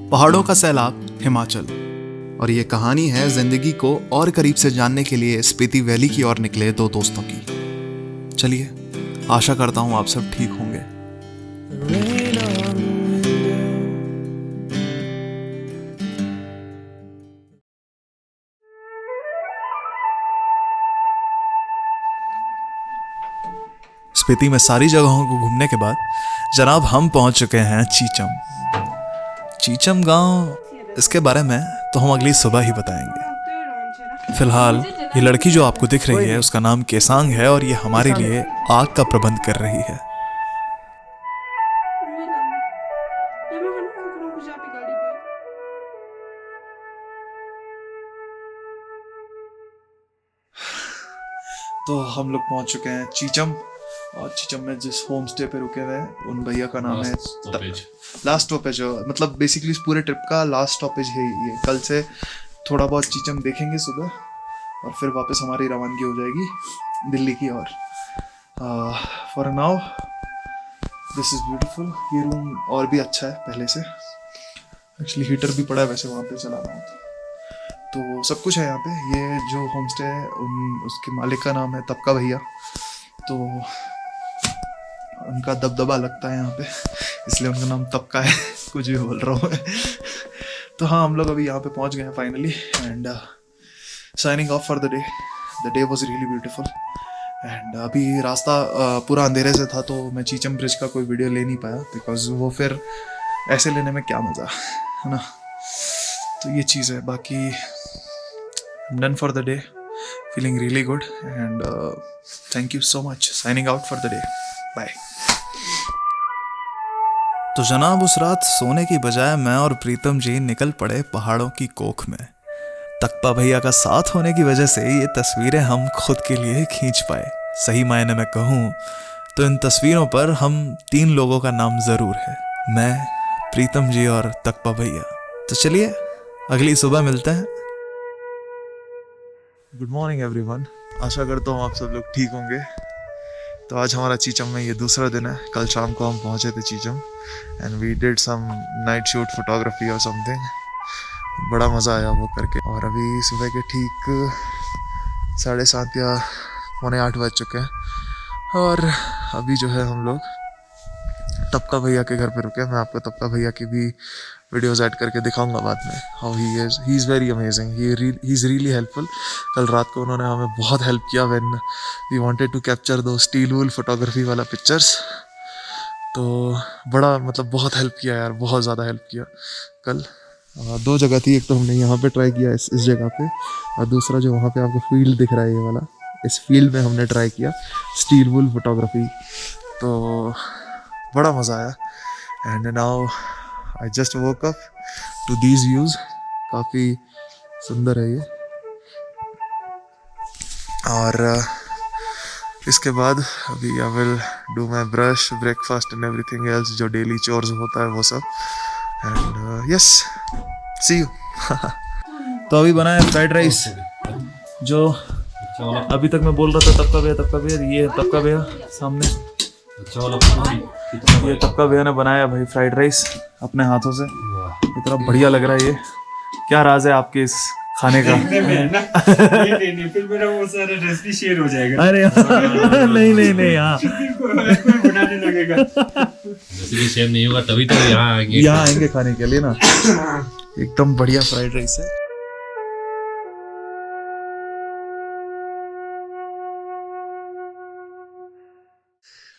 पहाड़ों का सैलाब हिमाचल। और ये कहानी है जिंदगी को और करीब से जानने के लिए स्पीति वैली की ओर निकले दो दोस्तों की। चलिए, आशा करता हूँ आप सब ठीक होंगे। स्पीति में सारी जगहों को घूमने के बाद जनाब हम पहुंच चुके हैं चीचम गांव। इसके बारे में तो हम अगली सुबह ही बताएंगे। फिलहाल ये लड़की जो आपको दिख रही है उसका नाम केसांग है और ये हमारे लिए आग का प्रबंध कर रही है। तो हम लोग पहुंच चुके हैं चीचम, और चीचम में जिस होम स्टे पे रुके हुए हैं उन भैया का नाम है लास्ट स्टॉपेज। मतलब बेसिकली इस पूरे ट्रिप का लास्ट स्टॉपेज है ये। कल से थोड़ा बहुत चीचम देखेंगे सुबह और फिर वापस हमारी रवानगी हो जाएगी दिल्ली की ओर। For now this is beautiful. ये रूम और भी अच्छा है पहले से। एक्चुअली हीटर भी पड़ा है वैसे वहाँ पे चला रहा हूँ तो सब कुछ है यहाँ पे। ये जो होम स्टे है उसके मालिक का नाम है तबका भैया, तो उनका दबदबा लगता है यहाँ पे, इसलिए उनका नाम तबका है। कुछ भी बोल रहा हूँ मैं। तो हाँ, हम लोग अभी यहाँ पे पहुँच गए हैं finally and signing off for the day. The day was really beautiful and अभी रास्ता पूरा अंधेरे से था तो मैं चीचम ब्रिज का कोई वीडियो ले नहीं पाया, बिकॉज वो फिर ऐसे लेने में क्या मज़ा है ना। तो ये चीज़ है। बाकी done for the day, feeling really good and thank you so much. Signing out for the day. Bye. तो जनाब उस रात सोने की बजाय मैं और प्रीतम जी निकल पड़े पहाड़ों की कोख में। तकपा भैया का साथ होने की वजह से ये तस्वीरें हम खुद के लिए खींच पाए। सही मायने में कहूँ तो इन तस्वीरों पर हम 3 लोगों का नाम ज़रूर है, मैं, प्रीतम जी और तकपा भैया। तो चलिए अगली सुबह मिलते हैं। Good morning everyone. आशा करता हूँ आप सब लोग ठीक होंगे। तो आज हमारा चीचम में ये दूसरा दिन है। कल शाम को हम पहुँचे थे Chicham and we did some night shoot photography और समथिंग। बड़ा मज़ा आया वो करके। और अभी सुबह के ठीक 7:30 या 7:45 बज चुके हैं और अभी जो है हम लोग तबका भैया के घर पे रुके। मैं आपको तबका भैया की भी वीडियोस ऐड करके दिखाऊंगा बाद में। How he is very amazing, he is really helpful. कल रात को उन्होंने हमें बहुत हेल्प किया when we wanted to capture दो स्टील वूल फोटोग्राफी वाला पिक्चर्स। तो बड़ा मतलब बहुत हेल्प किया यार, बहुत ज़्यादा हेल्प किया कल। 2 जगह थी, एक तो हमने यहाँ पे ट्राई किया इस जगह पे, और दूसरा जो वहाँ पे आपको फील्ड दिख रहा है ये वाला, इस फील्ड में हमने ट्राई किया स्टील वूल फोटोग्राफी। तो बड़ा मज़ा आया and now I just woke up to these views. काफ़ी सुंदर है ये। और इसके बाद अभी I will do my brush, breakfast and everything else जो डेली चोर्स होता है वो सब। And yes, see you. तो अभी बना है फ्राइड राइस जो अभी तक मैं बोल रहा था तबका भैया। ये तबका भैया सामने, ये तबका भैया ने बनाया भाई फ्राइड राइस अपने हाथों से। इतना बढ़िया लग रहा है ये। क्या राज है आपके इस खाने का? नहीं, फिर मेरा वो सारा रेसिपी शेयर हो जाएगा। अरे नहीं हाँ बनाने लगेगा। रेसिपी शेयर नहीं होगा तभी तो यहाँ आएंगे खाने के लिए ना। एकदम बढ़िया फ्राइड राइस है।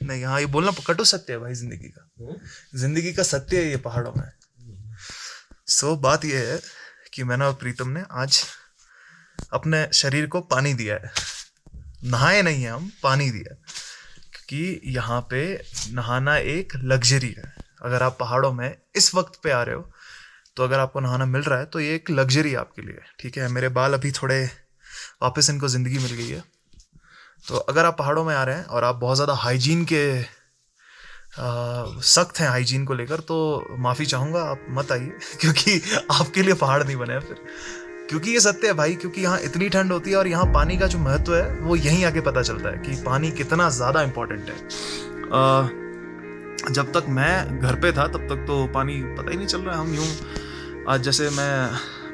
नहीं, हाँ ये बोलना कटु सत्य है भाई जिंदगी का सत्य है ये पहाड़ों में। सो बात ये है कि मैंने और प्रीतम ने आज अपने शरीर को पानी दिया है। नहाए नहीं है हम, पानी दिया, क्योंकि यहाँ पे नहाना एक लग्जरी है। अगर आप पहाड़ों में इस वक्त पे आ रहे हो तो अगर आपको नहाना मिल रहा है तो ये एक लग्जरी आपके लिए। ठीक है, मेरे बाल अभी थोड़े वापस इनको ज़िंदगी मिल गई है। तो अगर आप पहाड़ों में आ रहे हैं और आप बहुत ज़्यादा हाइजीन के सख्त हैं हाइजीन को लेकर, तो माफ़ी चाहूँगा, आप मत आइए, क्योंकि आपके लिए पहाड़ नहीं बने फिर। क्योंकि ये सत्य है भाई, क्योंकि यहाँ इतनी ठंड होती है और यहाँ पानी का जो महत्व है वो यहीं आके पता चलता है कि पानी कितना ज़्यादा इम्पोर्टेंट है। जब तक मैं घर पे था तब तक तो पानी पता ही नहीं चल रहा है। हम यूँ आज जैसे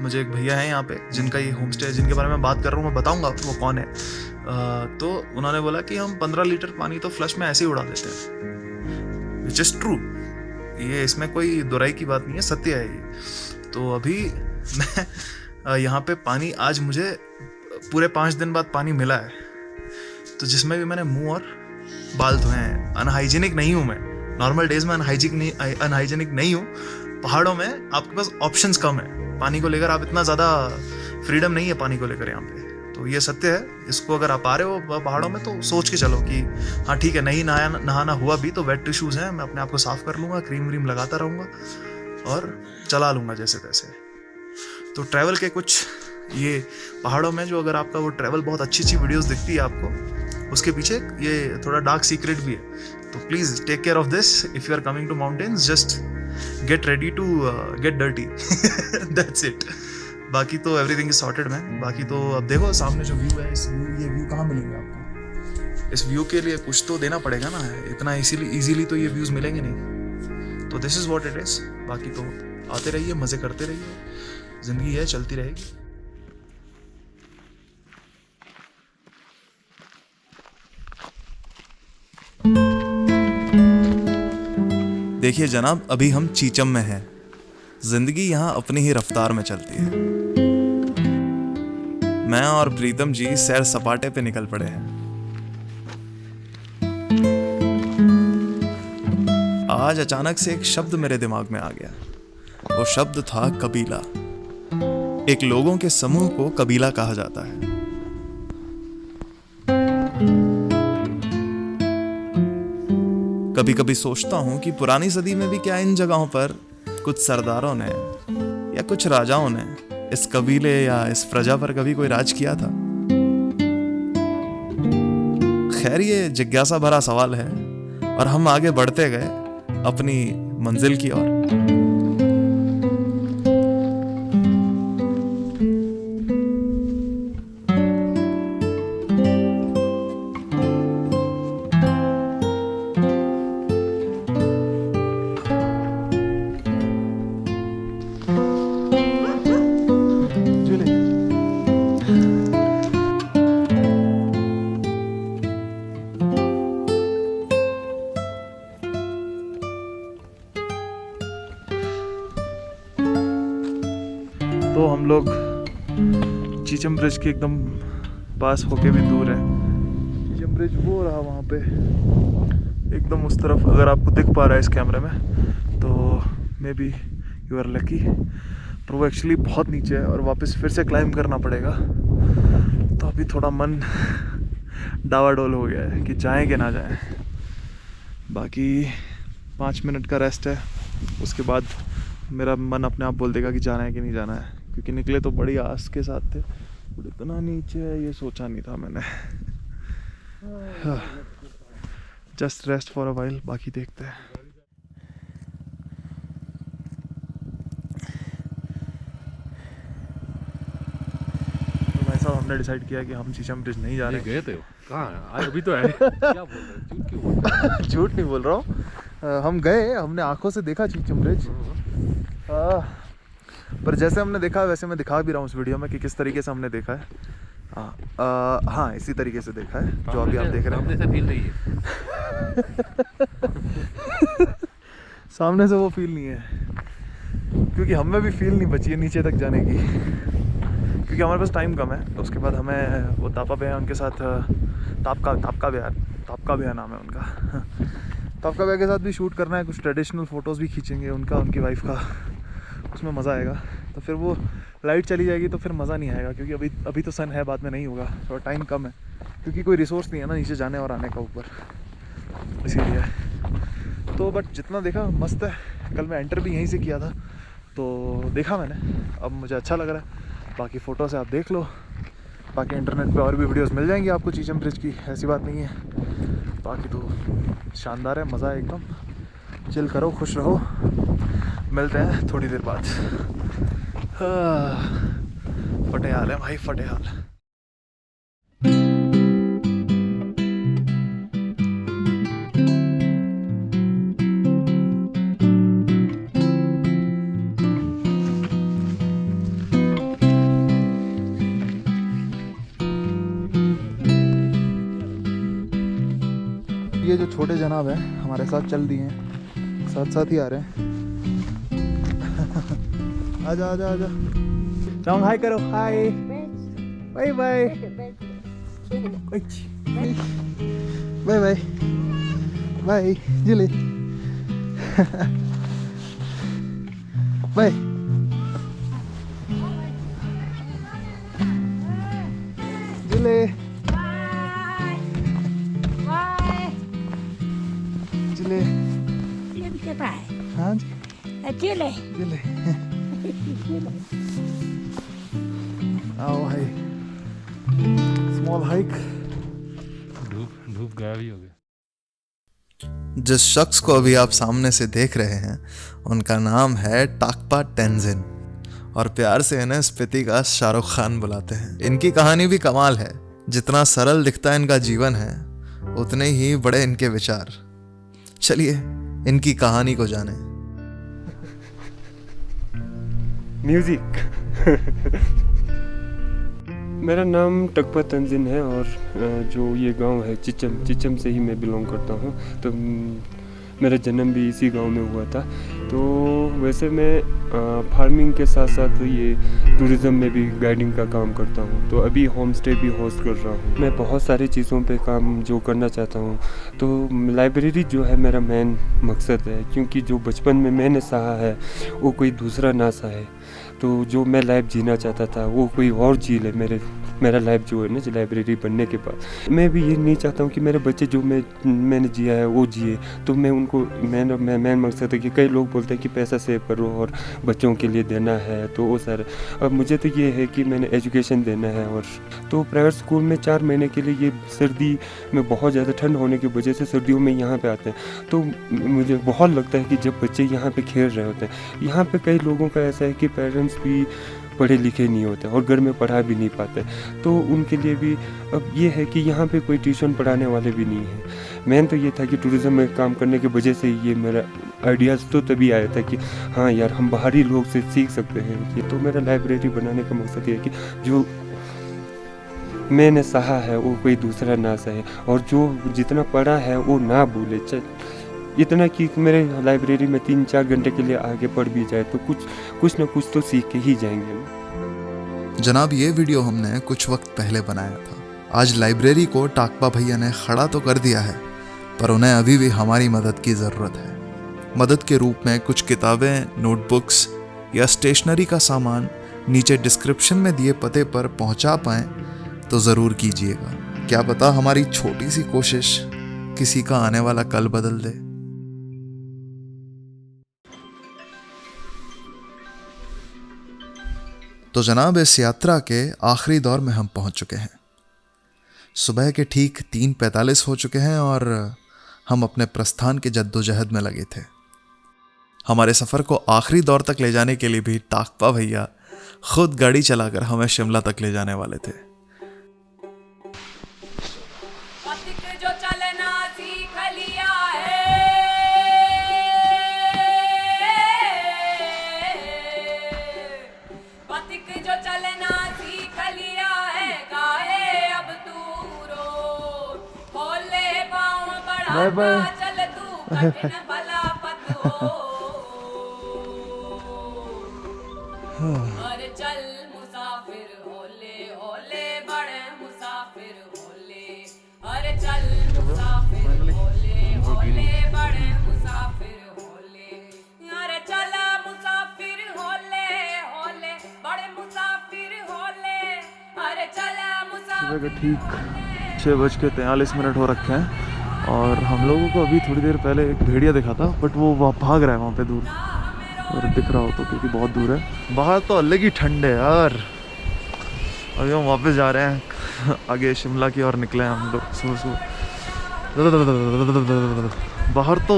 मुझे एक भैया है यहाँ पे जिनका ये होम स्टे है, जिनके बारे में बात कर रहा हूँ, मैं बताऊँगा वो कौन है। तो उन्होंने बोला कि हम 15 लीटर पानी तो फ्लश में ऐसे ही उड़ा देते हैं, विच इज़ ट्रू। ये इसमें कोई दोहराई की बात नहीं है, सत्य है ये। तो अभी मैं यहाँ पे पानी, आज मुझे पूरे 5 दिन बाद पानी मिला है, तो जिसमें भी मैंने मुंह और बाल धोए हैं। अनहाइजीनिक नहीं हूँ मैं, नॉर्मल डेज में अनहाइजीनिक नहीं हूँ। पहाड़ों में आपके पास ऑप्शंस कम है पानी को लेकर, आप इतना ज़्यादा फ्रीडम नहीं है पानी को लेकर यहाँ पे। तो ये सत्य है, इसको अगर आप आ रहे हो पहाड़ों में तो सोच के चलो कि हाँ ठीक है, नहीं नहाना हुआ भी तो वेट टिश्यूज़ हैं, मैं अपने आप को साफ़ कर लूँगा, क्रीम व्रीम लगाता रहूँगा और चला लूँगा जैसे तैसे। तो ट्रैवल के कुछ ये पहाड़ों में जो, अगर आपका वो ट्रैवल बहुत अच्छी वीडियोस दिखती है आपको, उसके पीछे ये थोड़ा डार्क सीक्रेट भी है। तो please take care of this. If you are coming to mountains, just get ready to get dirty, that's it. बाकी तो एवरीथिंग इज सॉर्टेड मैन। बाकी तो अब देखो सामने जो व्यू है, ये व्यू कहाँ मिलेंगे आपको? इस व्यू के लिए कुछ तो देना पड़ेगा ना, इतना इजीली तो ये व्यूज़ मिलेंगे नहीं। तो this is what it is. बाकी तो आते रहिए, मज़े करते रहिए, ज़िंदगी है, चलती रहेगी। देखिए जनाब, अभी हम चीचम में हैं। जिंदगी यहाँ अपनी ही रफ्तार में चलती है। मैं और प्रीतम जी सैर सपाटे पे निकल पड़े हैं। आज अचानक से एक शब्द मेरे दिमाग में आ गया। वो शब्द था कबीला। एक लोगों के समूह को कबीला कहा जाता है। कभी कभी सोचता हूं कि पुरानी सदी में भी क्या इन जगहों पर कुछ सरदारों ने या कुछ राजाओं ने इस कबीले या इस प्रजा पर कभी कोई राज किया था। खैर, ये जिज्ञासा भरा सवाल है और हम आगे बढ़ते गए अपनी मंजिल की ओर। तो हम लोग चीचम ब्रिज के एकदम पास होके भी दूर है। चीचम ब्रिज वो रहा वहाँ पे एकदम उस तरफ, अगर आपको दिख पा रहा है इस कैमरे में तो maybe you are lucky, पर वो एक्चुअली बहुत नीचे है और वापस फिर से क्लाइंब करना पड़ेगा। तो अभी थोड़ा मन डावाडोल हो गया है कि जाएं कि ना जाएं। बाकी 5 मिनट का रेस्ट है, उसके बाद मेरा मन अपने आप बोल देगा कि जाना है कि नहीं जाना है, क्योंकि निकले तो बड़ी आस के साथ थे। इतना नीचे है ये सोचा नहीं था मैंने। Just rest for a while, बाकी देखते हैं। तो भाई साहब, हमने डिसाइड किया कि हम चीचम ब्रिज नहीं जा रहे। गए थे कहाँ? आज अभी तो है। क्या बोल रहे हैं? झूठ क्यों बोल रहे हैं? झूठ नहीं बोल रहा हूँ, हम गए, हमने आंखों से देखा चीचम ब्रिज। पर जैसे हमने देखा वैसे मैं दिखा भी रहा हूँ उस वीडियो में कि किस तरीके से हमने देखा है। हाँ, इसी तरीके से देखा है जो अभी आप देख रहे हैं। सामने से फील नहीं है। सामने से वो फील नहीं है, क्योंकि हमें भी फील नहीं बची है नीचे तक जाने की, क्योंकि हमारे पास टाइम कम है। तो उसके बाद हमें वो तापा भैया उनके साथ, तापका भैया नाम है उनका, तापका भैया के साथ भी शूट करना है, कुछ ट्रेडिशनल फ़ोटोज़ भी खींचेंगे उनका, उनकी वाइफ का, उसमें मज़ा आएगा। तो फिर वो लाइट चली जाएगी तो फिर मज़ा नहीं आएगा, क्योंकि अभी तो सन है, बाद में नहीं होगा, थोड़ा टाइम कम है, क्योंकि कोई रिसोर्स नहीं है ना नीचे जाने और आने का ऊपर, इसीलिए। तो बट जितना देखा मस्त है। कल मैं एंटर भी यहीं से किया था तो देखा मैंने, अब मुझे अच्छा लग रहा है। बाकी फ़ोटो से आप देख लो, बाकी इंटरनेट पे और भी वीडियोस मिल जाएंगी आपको चीचम ब्रिज की, ऐसी बात नहीं है। बाकी तो शानदार है, मज़ा है एकदम। चिल करो, खुश रहो, मिलते हैं थोड़ी देर बाद। फटे हाल है भाई, फटे हाल। ये जो छोटे जनाब हैं हमारे साथ चल दिए हैं, साथ साथ ही आ रहे हैं। आजा आजा आजा, लॉन्ग हाई करो, hi bye bye bye bye bye जिले बाय जिले जिले हाँ जी जिले आओ भाई, स्मॉल हाइक। धूप गायब ही हो गया। जिस शख्स को अभी आप सामने से देख रहे हैं उनका नाम है टाकपा टेंजिन और प्यार से इन्हें स्पीति का शाहरुख खान बुलाते हैं। इनकी कहानी भी कमाल है, जितना सरल दिखता इनका जीवन है उतने ही बड़े इनके विचार। चलिए इनकी कहानी को जानें। म्यूजिक। मेरा नाम टकपा तंजिन है और जो ये गांव है चिचम से ही मैं बिलोंग करता हूँ। तो मेरा जन्म भी इसी गांव में हुआ था। तो वैसे मैं फार्मिंग के साथ साथ ये टूरिज़्म में भी गाइडिंग का काम करता हूँ। तो अभी होम स्टे भी होस्ट कर रहा हूँ। मैं बहुत सारी चीज़ों पे काम जो करना चाहता हूँ। तो लाइब्रेरी जो है मेरा मेन मकसद है, क्योंकि जो बचपन में मैंने सहा है वो कोई दूसरा ना सहे। तो जो मैं लाइफ जीना चाहता था वो कोई और जी ले। मेरा लाइफ जो है ना, जो लाइब्रेरी बनने के बाद मैं भी ये नहीं चाहता हूँ कि मेरे बच्चे जो मैंने जिया है वो जिए। तो मैं उनको मेन मकसद है कि कई लोग बोलते हैं कि पैसा सेव करो और बच्चों के लिए देना है, तो वो सर अब मुझे तो ये है कि मैंने एजुकेशन देना है। और तो प्राइवेट स्कूल में 4 महीने के लिए, ये सर्दी में बहुत ज़्यादा ठंड होने की वजह से सर्दियों में यहाँ पे आते हैं। तो मुझे बहुत लगता है कि जब बच्चे यहाँ पे खेल रहे होते हैं, यहाँ पे कई लोगों का ऐसा है कि पेरेंट्स भी पढ़े लिखे नहीं होते और घर में पढ़ा भी नहीं पाते। तो उनके लिए भी अब ये है कि यहाँ पे कोई ट्यूशन पढ़ाने वाले भी नहीं है। मेन तो ये था कि टूरिज़्म में काम करने की वजह से ये मेरा आइडियाज़ तो तभी आया था कि हाँ यार, हम बाहरी लोग से सीख सकते हैं। ये तो मेरा लाइब्रेरी बनाने का मकसद ये है कि जो मैंने सहा है वो कोई दूसरा ना सहे, और जो जितना पढ़ा है वो ना भूले। इतना कि मेरे लाइब्रेरी में 3-4 घंटे के लिए आगे पढ़ भी जाए तो कुछ ना कुछ तो सीख के ही जाएंगे। जनाब, ये वीडियो हमने कुछ वक्त पहले बनाया था। आज लाइब्रेरी को टाकपा भैया ने खड़ा तो कर दिया है, पर उन्हें अभी भी हमारी मदद की ज़रूरत है। मदद के रूप में कुछ किताबें, नोटबुक्स या स्टेशनरी का सामान नीचे डिस्क्रिप्शन में दिए पते पर पहुंचा पाएं तो ज़रूर कीजिएगा। क्या पता हमारी छोटी सी कोशिश किसी का आने वाला कल बदल दे। तो जनाब, इस यात्रा के आखिरी दौर में हम पहुंच चुके हैं। सुबह के ठीक 3:45 हो चुके हैं और हम अपने प्रस्थान के जद्दोजहद में लगे थे। हमारे सफ़र को आखिरी दौर तक ले जाने के लिए भी टाकपा भैया खुद गाड़ी चलाकर हमें शिमला तक ले जाने वाले थे। Bye bye. अरे चल मुसाफिर होले होले बड़े मुसाफिर होले। अरे चल मुसाफिर होले होले बड़े मुसाफिर होले। अरे चला मुसाफिर होले होले बड़े मुसाफिर होले। अरे चला मुसाफिर। सुबह के ठीक 6:43 हो रखे हैं और हम लोगों को अभी थोड़ी देर पहले एक भेड़िया दिखा था, बट वो भाग रहा है वहाँ पे दूर, और दिख रहा हो तो, क्योंकि बहुत दूर है। बाहर तो अलग ही ठंड है यार। अभी हम वापस जा रहे हैं, आगे शिमला की ओर निकले हैं हम लोग सुबह। बाहर तो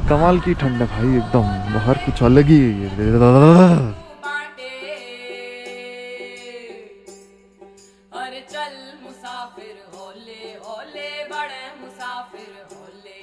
कमाल की ठंड है भाई, एकदम बाहर कुछ अलग ही है। अरे चल मुसाफिर होले होले बड़े मुसाफिर होले।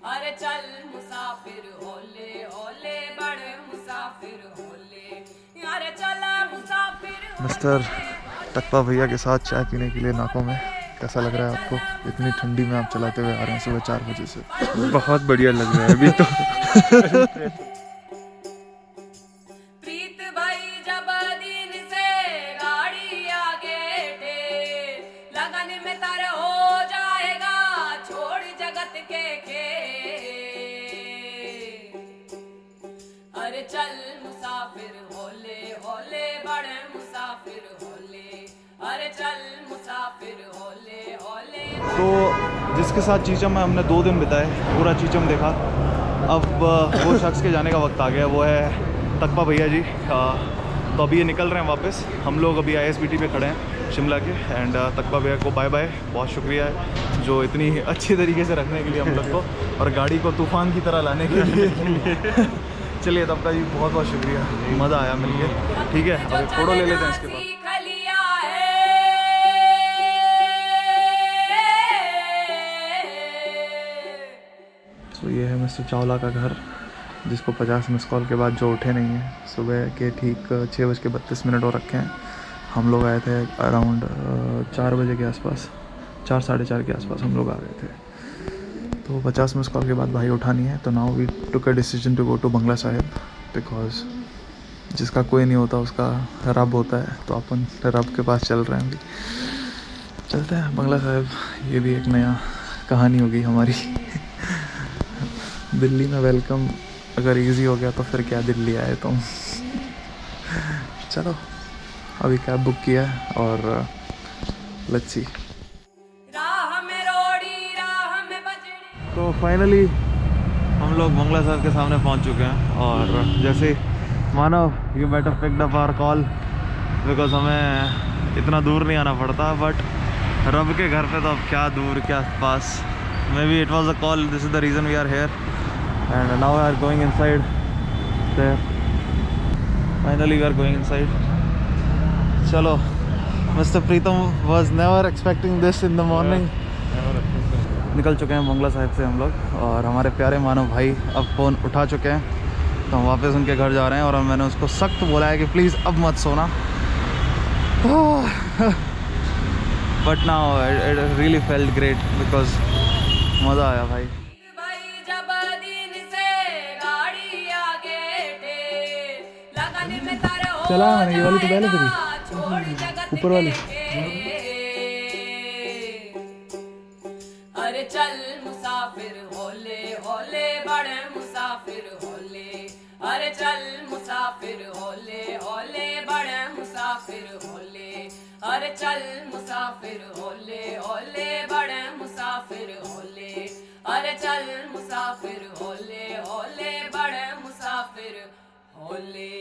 अरे चल मुसाफिर होले होले बड़े मुसाफिर होले। अरे चला मुसाफिर। मिस्टर टकपा भैया के साथ चाय पीने के लिए नाकों में कैसा लग रहा है आपको? इतनी ठंडी में आप चलाते हुए आ रहे हैं सुबह 4 बजे से। बहुत बढ़िया लग रहा है अभी तो। प्रीत भाई जब दिन से गाड़ी आगे ढेर, लगन में तर हो जाएगा छोड़ जगत के खेल। अरे चल मुसाफिर होले होले बड़े मुसाफिर होले, अरे चल मुसाफिर होले होले। तो जिसके साथ चीचम में हमने 2 दिन बिताए, पूरा चीचम देखा। अब वो शख्स के जाने का वक्त आ गया, वो है तकपा भैया जी। तो अभी ये निकल रहे हैं वापस। हम लोग अभी ISBT पे खड़े हैं शिमला के। एंड तकपा भैया को बाय बाय, बहुत शुक्रिया है जो इतनी अच्छी तरीके से रखने के लिए हम लोग को, और गाड़ी को तूफ़ान की तरह लाने के लिए। चलिए तकपा जी बहुत बहुत शुक्रिया, मज़ा आया मिलके। ठीक है, अभी फ़ोटो ले लेते हैं इसके बाद। तो ये है मिस्टर चावला का घर, जिसको 50 मिस कॉल के बाद जो उठे नहीं हैं। सुबह के ठीक 6:32 हो रखे हैं। हम लोग आए थे अराउंड 4 बजे के आसपास, 4 साढ़े 4 के आसपास हम लोग आ गए थे। तो 50 मिस कॉल के बाद भाई उठा नहीं है। तो now we took a decision to go to Bangla Sahib, because जिसका कोई नहीं होता उसका रब होता है। तो अपन रब के पास चल रहे हैं, अभी चलते हैं बंगला साहिब। ये भी एक नया कहानी होगी हमारी। दिल्ली में वेलकम अगर इजी हो गया तो फिर क्या दिल्ली आए तुम। चलो अभी कैब बुक किया है और लेट्स सी। राह में रोड़ी राह में बजड़ी। तो फाइनली हम लोग बंगला साहिब के सामने पहुंच चुके हैं। और जैसे मानो you bet have picked up our call, because हमें इतना दूर नहीं आना पड़ता। बट रब के घर पे तो अब क्या दूर क्या पास। Maybe it was a call, this is the reason we are here and now we are going inside there. Finally we are going inside. चलो, mister Pritam was never expecting this in the morning. निकल चुके हैं बंगला साहिब से हम लोग, और हमारे प्यारे मानव भाई अब फ़ोन उठा चुके हैं। तो हम वापस उनके घर जा रहे हैं, और मैंने उसको सख्त बोला है कि प्लीज़ अब मत सोना। But now it really felt great because मज़ा आया भाई। भाई जब दिन से गाड़ी आगे ढेर, लगन में तर हो चला मैंने ये वाली तो पहले करी, छोड़ जगत ऊपर वाली। के खेल। अरे चल मुसाफिर होले होले बड़े मुसाफिर होले, अरे चल मुसाफिर होले होले बड़े मुसाफिर होले, अरे चल मुसाफिर होले होले बड़े मुसाफिर होले, अरे चल मुसाफिर होले होले बड़े मुसाफिर होले।